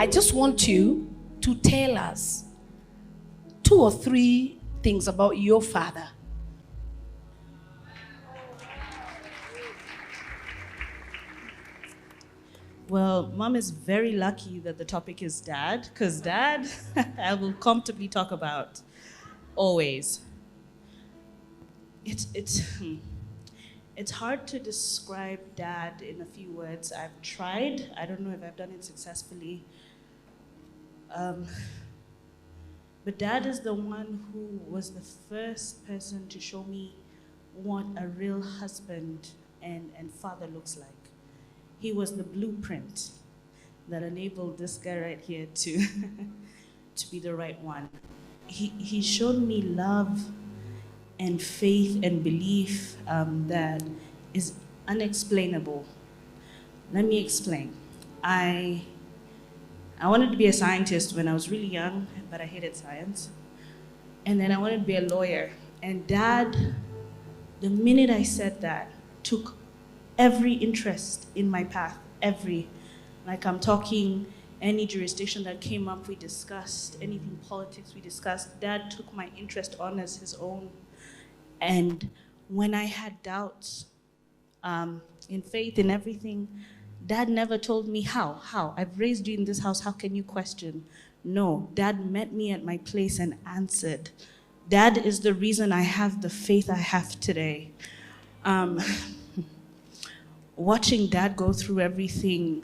I just want you to tell us 2 or 3 things about your father. Well, Mom is very lucky that the topic is Dad, because Dad, I will comfortably talk about always. It's hard to describe Dad in a few words. I've tried. I don't know if I've done it successfully. But Dad is the one who was the first person to show me what a real husband and father looks like. He was the blueprint that enabled this guy right here to, to be the right one. He showed me love and faith and belief that is unexplainable. Let me explain. I wanted to be a scientist when I was really young, but I hated science. And then I wanted to be a lawyer. And Dad, the minute I said that, took every interest in my path, like I'm talking any jurisdiction that came up, we discussed, anything politics, we discussed. Dad took my interest on as his own. And when I had doubts in faith, in everything, Dad never told me how. I've raised you in this house, how can you question? No, Dad met me at my place and answered. Dad is the reason I have the faith I have today. Watching Dad go through everything,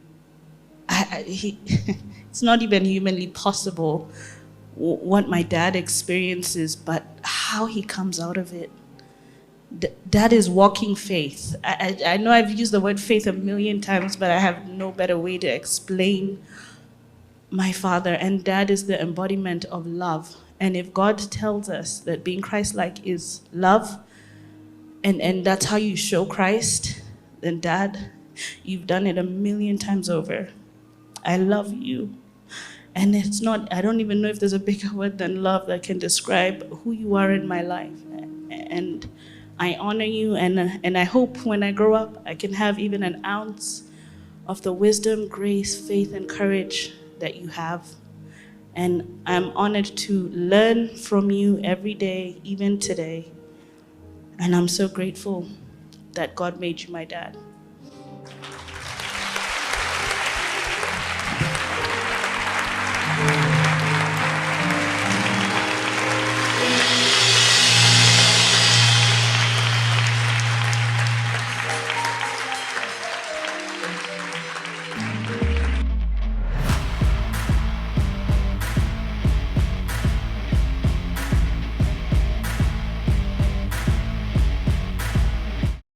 it's not even humanly possible what my dad experiences, but how he comes out of it. Dad is walking faith. I know I've used the word faith a million times, but I have no better way to explain my father. And Dad is the embodiment of love. And if God tells us that being Christ-like is love, and that's how you show Christ, then Dad, you've done it a million times over. I love you. And it's not, I don't even know if there's a bigger word than love that can describe who you are in my life. And I honor you, and I hope when I grow up, I can have even an ounce of the wisdom, grace, faith, and courage that you have. And I'm honored to learn from you every day, even today. And I'm so grateful that God made you my dad.